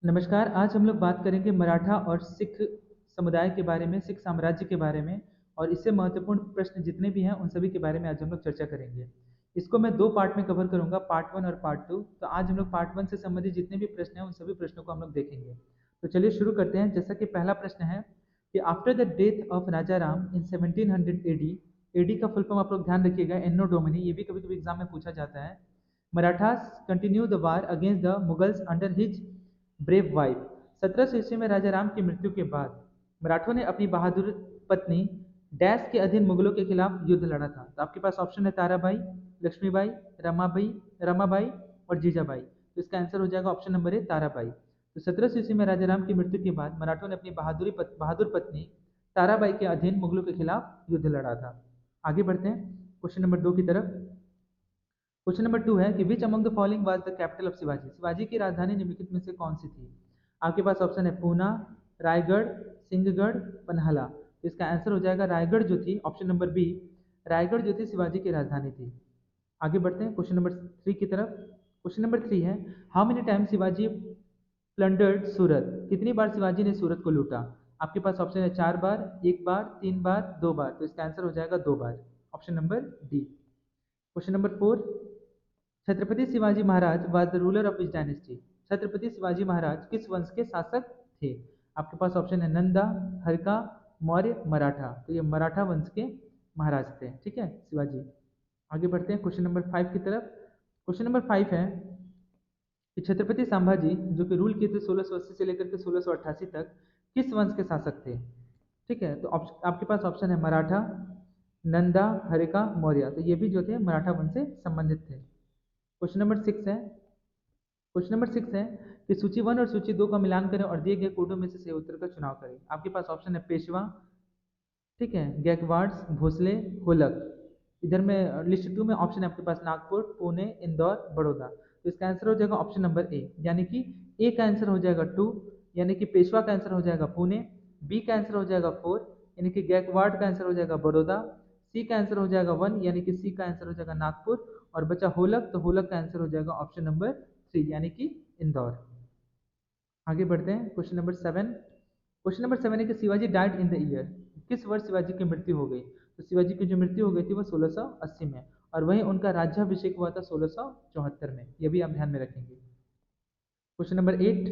नमस्कार। आज हम लोग बात करेंगे मराठा और सिख समुदाय के बारे में, सिख साम्राज्य के बारे में। और इससे महत्वपूर्ण प्रश्न जितने भी हैं उन सभी के बारे में आज हम लोग चर्चा करेंगे। इसको मैं दो पार्ट में कवर करूंगा, पार्ट वन और पार्ट टू। तो आज हम लोग पार्ट वन से संबंधित जितने भी प्रश्न हैं उन सभी प्रश्नों को हम लोग देखेंगे। तो चलिए शुरू करते हैं। जैसा कि पहला प्रश्न है कि after the death of Raja Ram in 1700 AD, AD का फुल फॉर्म आप लोग ध्यान रखिएगा, एन्नो डोमिनी, ये भी कभी कभी एग्जाम में पूछा जाता है। Marathas continue the war against the Mughals under his brave wife. 1700 ईस्वी में राजा राम की मृत्यु के बाद मराठों ने अपनी बहादुर पत्नी डैश के अधीन मुगलों के खिलाफ युद्ध लड़ा था। तो आपके पास ऑप्शन है ताराबाई, लक्ष्मीबाई, रमाबाई, रमाबाई और जीजाबाई। तो इसका आंसर हो जाएगा ऑप्शन नंबर ए, ताराबाई। तो 1700 ईस्वी में राजा राम की मृत्यु के बाद मराठों ने अपनी बहादुर पत्नी ताराबाई के अधीन मुगलों के खिलाफ युद्ध लड़ा था। आगे बढ़ते हैं क्वेश्चन नंबर दो की तरफ। क्वेश्चन नंबर टू है कि which among the following was the capital of Shivaji. Shivaji की राजधानी निम्नलिखित में से कौन सी थी। आपके पास ऑप्शन है पूना, रायगढ़, सिंहगढ़, पन्हाला। तो इसका आंसर हो जाएगा रायगढ़ जो थी, ऑप्शन नंबर बी, रायगढ़ जो थी शिवाजी की राजधानी थी। आगे बढ़ते हैं क्वेश्चन नंबर थ्री की तरफ। क्वेश्चन नंबर थ्री है how many time Shivaji plundered Surat. कितनी बार शिवाजी ने सूरत को लूटा। आपके पास ऑप्शन है चार बार, एक बार, तीन बार, दो बार। तो इसका आंसर हो जाएगा दो बार, option number D. Question number four, Chhatrapati Shivaji Maharaj was the ruler of which dynasty. Chhatrapati Shivaji Maharaj किस वंश के शासक थे। आपके पास ऑप्शन है नंदा, हरका, मौर्य, मराठा। तो ये मराठा वंश के महाराज थे, ठीक है, शिवाजी। आगे बढ़ते हैं क्वेश्चन नंबर फाइव की तरफ। क्वेश्चन नंबर फाइव है कि छत्रपति संभाजी जो कि रूल किए थे 1680 से लेकर के 1688 तक, किस वंश के शासक थे। ठीक है, तो आपके पास ऑप्शन है मराठा, नंदा, हरिका, मौर्य। तो ये भी जो थे मराठा वंश से संबंधित थे। क्वेश्चन नंबर सिक्स है, क्वेश्चन नंबर सिक्स है कि सूची वन और सूची दो का मिलान करें और दिए गए कोडों में से सही उत्तर का चुनाव करें। आपके पास ऑप्शन है पेशवा, ठीक है, गैकवाड्स, भोसले, होलक। इधर में लिस्ट टू में ऑप्शन है आपके पास नागपुर, पुणे, इंदौर, बड़ौदा। तो इसका आंसर हो जाएगा ऑप्शन नंबर ए, यानी कि ए का आंसर हो जाएगा टू, यानी कि पेशवा का आंसर हो जाएगा पुणे। बी का आंसर हो जाएगा फोर, यानी कि गैकवाड का आंसर हो जाएगा बड़ौदा। सी का आंसर हो जाएगा वन, यानी कि सी का आंसर हो जाएगा नागपुर। और बचा होलक, तो होलक का आंसर हो जाएगा ऑप्शन नंबर थ्री, यानी कि इंदौर। आगे बढ़ते हैं question number seven. Question number seven है कि Shivaji died in the year. किस वर्ष शिवाजी की मृत्यु हो गई। तो शिवाजी की जो मृत्यु हो गई थी वो 1680 में, और वहीं उनका राज्याभिषेक हुआ था 1674 में। यह भी आप ध्यान में रखेंगे। क्वेश्चन नंबर एट,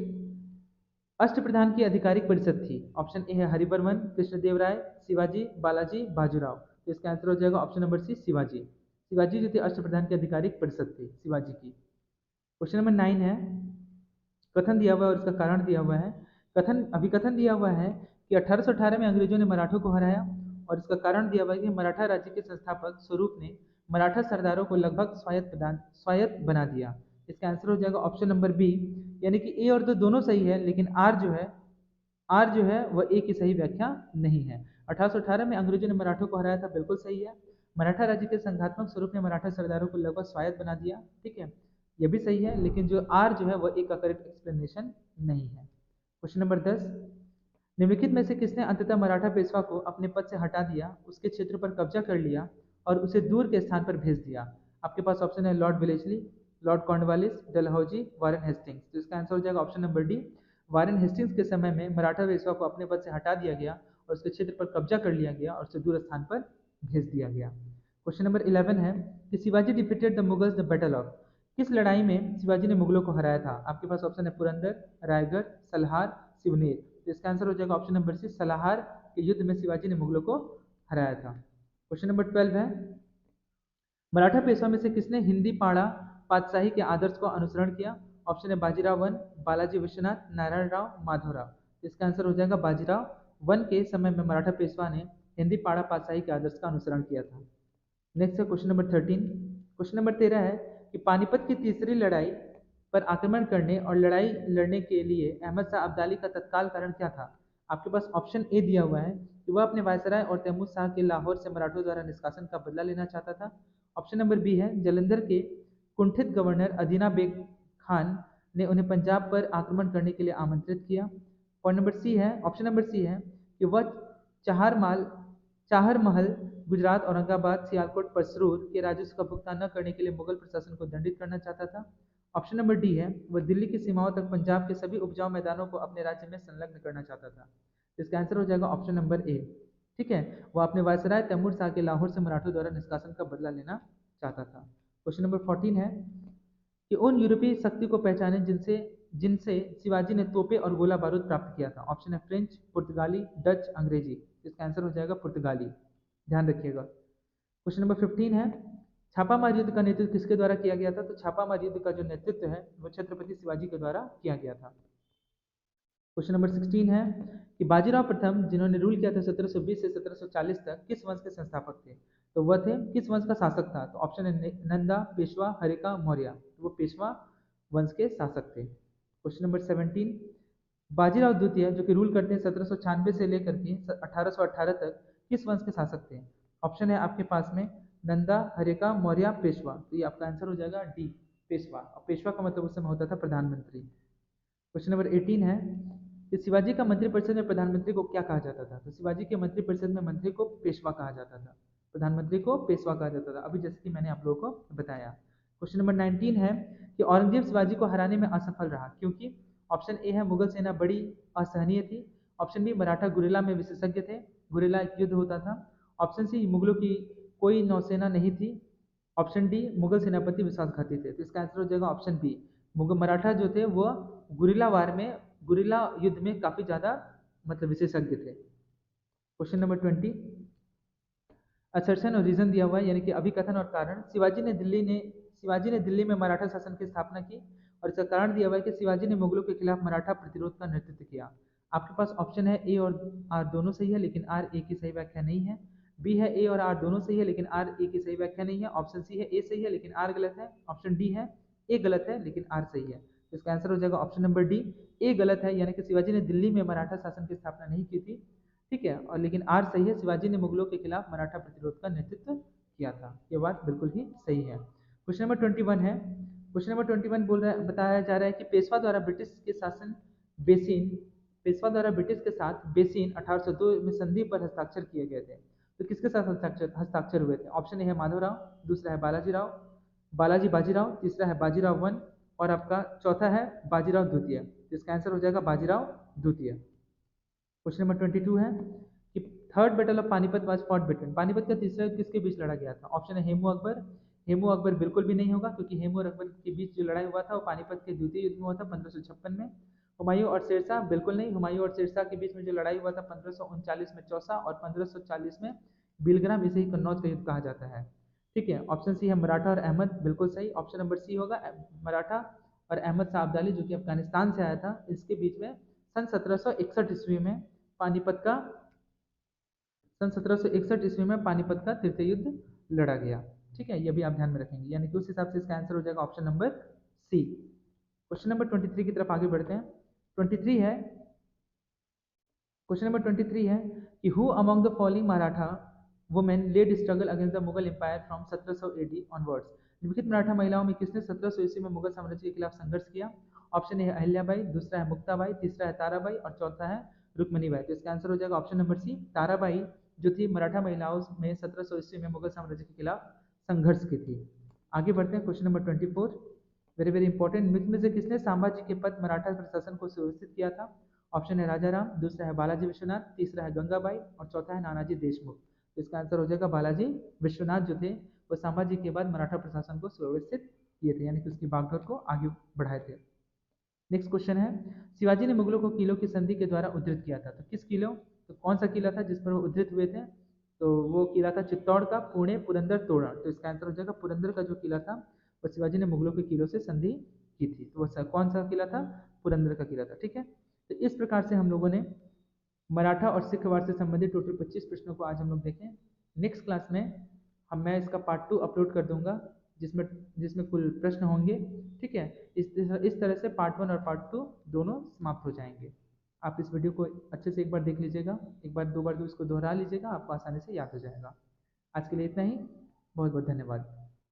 अष्टप्रधान की आधिकारिक परिषद थी। ऑप्शन ए है हरिवर्मन, कृष्णदेवराय, शिवाजी, बालाजी, बाजीराव। तो इसका आंसर हो जाएगा option number C, Shivaji. Shivaji जो थे अष्टप्रधान की आधिकारिक परिषद थी शिवाजी की। क्वेश्चन नंबर नाइन है, कथन दिया हुआ है और इसका कारण दिया हुआ है। कथन अभिकथन दिया हुआ है कि 1818 में अंग्रेजों ने मराठों को हराया, और इसका कारण दिया हुआ है कि मराठा राज्य के संस्थापक स्वरूप ने मराठा सरदारों को लगभग स्वायत्त बना दिया। इसका आंसर हो जाएगा ऑप्शन नंबर बी, यानी कि ए और दो दोनों सही है, लेकिन आर जो है वह ए की सही व्याख्या नहीं है। 1818 में अंग्रेजों ने मराठों को हराया था, बिल्कुल सही है। मराठा राज्य के संघात्मक स्वरूप ने मराठा सरदारों को लगभग स्वायत्त बना दिया, ठीक है, यह भी सही है, लेकिन जो आर जो है वह एक का करेक्ट एक्सप्लेनेशन नहीं है। क्वेश्चन नंबर 10, निम्नलिखित में से किसने अंततः मराठा पेशवा को अपने पद से हटा दिया, उसके क्षेत्र पर कब्जा कर लिया और उसे दूर के स्थान पर भेज दिया। आपके पास ऑप्शन है Lord Wellesley, Lord Cornwallis, Dalhousie, Warren Hastings. तो इसका आंसर हो जाएगा option number D, Warren Hastings के समय में मराठा पेशवा को अपने पद से हटा दिया गया और उसके क्षेत्र पर कब्जा कर लिया गया और उसे दूर स्थान पर भेज दिया गया। क्वेश्चन नंबर 11 है कि Shivaji defeated the Mughals the battle of. किस लड़ाई में शिवाजी ने मुगलों को हराया था। आपके पास ऑप्शन है पुरंदर, रायगढ़, सलहार, सिवनेर। तो इसका आंसर हो जाएगा ऑप्शन नंबर सी, सलाहार के युद्ध में शिवाजी ने मुगलों को हराया था। क्वेश्चन नंबर 12 है, मराठा पेशवा में से किसने हिंदी पाड़ा पातशाही के आदर्श को अनुसरण किया। ऑप्शन है बाजीराव वन, बालाजी विश्वनाथ, नारायण राव, माधवराव। इसका आंसर हो जाएगा बाजीराव वन के समय में मराठा पेशवा ने हिंदी पाड़ा पातशाही के आदर्श का अनुसरण किया था। नेक्स्ट है क्वेश्चन नंबर 13। क्वेश्चन नंबर 13 है कि पानीपत की तीसरी लड़ाई पर आक्रमण करने और लड़ाई लड़ने के लिए अहमद शाह अब्दाली का तत्काल कारण क्या था। आपके पास ऑप्शन ए दिया हुआ है कि वह अपने वायसराय और तैमूर शाह के लाहौर से मराठों द्वारा निष्कासन का बदला लेना चाहता था। ऑप्शन नंबर बी है जलंधर के कुंठित गवर्नर अदीना बेग खान ने उन्हें पंजाब पर आक्रमण करने के लिए आमंत्रित किया। पॉइंट नंबर सी है, ऑप्शन नंबर सी है कि वह चाहरमाल चाहर महल, गुजरात, औरंगाबाद, सियालकोट, पसरूर के राजस्व का भुगतान न करने के लिए मुगल प्रशासन को दंडित करना चाहता था। ऑप्शन नंबर डी है, वह दिल्ली की सीमाओं तक पंजाब के सभी उपजाऊ मैदानों को अपने राज्य में संलग्न करना चाहता था। इसका आंसर हो जाएगा ऑप्शन नंबर ए। ठीक है, वह अपने वायसराय तैमूर शाह के लाहौर से मराठों द्वारा निष्कासन का बदला लेना चाहता था। क्वेश्चन नंबर 14 है कि उन यूरोपीय शक्ति को पहचाने जिनसे जिनसे शिवाजी ने तोपे और गोला बारूद प्राप्त किया था। ऑप्शन है फ्रेंच, पुर्तगाली, डच, अंग्रेजी। इसका आंसर हो जाएगा पुर्तगाली, ध्यान रखिएगा। क्वेश्चन नंबर 15 है, छापामार युद्ध का नेतृत्व किसके द्वारा किया गया था? तो छापामार युद्ध का जो नेतृत्व है वो छत्रपति शिवाजी के द्वारा किया गया था। क्वेश्चन नंबर 16 है कि बाजीराव प्रथम जिन्होंने रूल किया था 1720 से 1740 तक, किस वंश के संस्थापक थे? तो वह थे किस वंश का शासक था? तो ऑप्शन है नंदा, पेशवा, हरिका, मौर्य। तो वो पेशवा वंश के शासक थे। क्वेश्चन नंबर 17, बाजीराव द्वितीय जो कि रूल करते हैं 1796 से लेकर के 1818 तक, किस वंश के शासक थे? ऑप्शन है आपके पास में नंदा, हरिका, मौर्य, पेशवा। तो ये आपका आंसर हो जाएगा डी, पेशवा। और पेशवा का मतलब उस समय होता था प्रधानमंत्री। क्वेश्चन नंबर 18 है कि शिवाजी का मंत्रिपरिषद में प्रधानमंत्री को क्या कहा जाता था? तो शिवाजी के मंत्रिपरिषद में मंत्री को पेशवा कहा जाता था, प्रधानमंत्री को पेशवा कहा जाता था, अभी जैसे कि मैंने आप लोगों को बताया। क्वेश्चन नंबर 19 है कि औरंगजेब शिवाजी को हराने में असफल रहा क्योंकि? ऑप्शन ए है मुगल सेना बड़ी असहनीय थी। ऑप्शन बी मराठा गुरिल्ला में विशेषज्ञ थे, गुरिल्ला एक युद्ध होता था। ऑप्शन सी मुगलों की कोई नौसेना नहीं थी। ऑप्शन डी मुगल सेनापति विश्वासघाती थे। तो इसका आंसर हो जाएगा ऑप्शन बी, मुगल मराठा जो थे वो गुरिल्ला वार में, गुरिल्ला युद्ध में काफी ज्यादा मतलब विशेषज्ञ थे। क्वेश्चन नंबर 20, असर्शन और रीजन दिया हुआ है, यानी कि अभिकथन और कारण। शिवाजी ने दिल्ली में मराठा शासन की स्थापना की और इसका कारण दिया हुआ है कि शिवाजी ने मुगलों के खिलाफ मराठा प्रतिरोध का नेतृत्व किया। आपके पास ऑप्शन है ए और आर दोनों सही है लेकिन आर ए की सही व्याख्या नहीं है। बी है ए और आर दोनों सही है लेकिन आर ए की सही व्याख्या नहीं है। ऑप्शन सी है ए सही है लेकिन आर गलत है। ऑप्शन डी है ए गलत है लेकिन आर सही है। तो इसका आंसर हो जाएगा ऑप्शन नंबर डी, ए गलत है, यानी कि शिवाजी ने दिल्ली में मराठा शासन की स्थापना नहीं की थी। ठीक है, और लेकिन आर सही है, शिवाजी ने मुगलों के खिलाफ मराठा प्रतिरोध का नेतृत्व किया था। ये बात बिल्कुल ही सही है। क्वेश्चन नंबर 21 है, क्वेश्चन नंबर 21 बोल रहा है, बताया जा रहा है कि पेशवा द्वारा ब्रिटिश के शासन बेसिन पेशवा द्वारा ब्रिटिश के साथ बेसिन 1802 में संधि पर हस्ताक्षर किए गए थे। तो किसके साथ हस्ताक्षर हुए थे? ऑप्शन ए है माधवराव, दूसरा है बालाजी बाजीराव, तीसरा है बाजीराव वन और आपका चौथा है बाजीराव द्वितीय। तो इसका आंसर हो जाएगा बाजीराव द्वितीय। क्वेश्चन नंबर 22 है कि third battle of Panipat was fought between, Panipat का तीसरा युद्ध किसके बीच लड़ा गया था? ऑप्शन है हेमू अकबर। हेमू अकबर बिल्कुल भी नहीं होगा क्योंकि हेमू और अकबर के बीच जो लड़ाई हुआ था वो पानीपत के द्वितीय युद्ध में हुआ था 1556 में। हुमायूं और शेरशाह बिल्कुल नहीं, हुमायूं और शेरशाह के बीच में जो लड़ाई हुआ था 1539 में चौसा और 1540 में बिलग्राम, इसे ही कन्नौज का युद्ध कहा जाता है। ठीक है, ऑप्शन सी है मराठा और अहमद, बिल्कुल सही। ऑप्शन नंबर सी होगा मराठा और अहमद शाह अब्दाली जो कि अफगानिस्तान से आया था, इसके बीच में सन 1761 ईस्वी में पानीपत का सन 1761 ईस्वी में पानीपत का तृतीय युद्ध लड़ा गया। ठीक है, ये भी आप ध्यान में रखेंगे, यानी कि उस हिसाब से इसका आंसर हो जाएगा option number C. Question number 23 की तरफ आगे बढ़ते हैं। 23 है, क्वेश्चन नंबर 23 है कि who among the following Maratha women led struggle against the Mughal empire from 1700 AD onwards, निम्नलिखित मराठा महिलाओं में किसने 1700 ईस्वी में मुगल साम्राज्य के खिलाफ संघर्ष किया? ऑप्शन ए है अहिल्याबाई, दूसरा है मुक्ताबाई, तीसरा है ताराबाई और चौथा है रुक्मणीबाई। तो इसका आंसर हो जाएगा ऑप्शन नंबर सी, ताराबाई जो थी मराठा महिलाओं में 1700 ईस्वी में मुगल साम्राज्य के खिलाफ संघर्ष की थी। आगे बढ़ते हैं, question number 24, very very important. निम्न में से किसने संभाजी के पद मराठा प्रशासन को सुव्यवस्थित किया था? ऑप्शन है राजाराम, दूसरा है बालाजी विश्वनाथ, तीसरा है गंगाबाई और चौथा है नानाजी देशमुख। तो इसका आंसर हो जाएगा बालाजी विश्वनाथ जो थे वो संभाजी के बाद मराठा प्रशासन को सुव्यवस्थित किए थे, यानी कि उसकी बागडोर को आगे बढ़ाए थे। नेक्स्ट क्वेश्चन है, शिवाजी ने मुगलों को किलों की संधि के द्वारा उद्धृत किया था। तो किस किलों, तो कौन सा किला था जिस पर वो उद्धृत हुए थे? तो वो किला था चित्तौड़ का, पुणे, पुरंदर, तोरण। तो इसका आंसर हो जाएगा पुरंदर का जो किला था वो शिवाजी ने मुगलों के किलों से संधि की थी। तो वो कौन सा किला था? पुरंदर का किला था। ठीक है, तो इस प्रकार से हम लोगों ने मराठा और सिख वार से संबंधित टोटल 25 प्रश्नों को आज हम लोग देखें। नेक्स्ट क्लास में मैं इसका पार्ट 2 अपलोड कर दूंगा जिसमें जिसमें कुल प्रश्न होंगे। ठीक है, इस तरह से पार्ट 1 और पार्ट 2 दोनों समाप्त हो जाएंगे। आप इस वीडियो को अच्छे से एक बार देख लीजिएगा, एक बार दो बार इसको दोहरा लीजिएगा, आपको आसानी से याद हो जाएगा। आज के लिए इतना ही, बहुत बहुत धन्यवाद।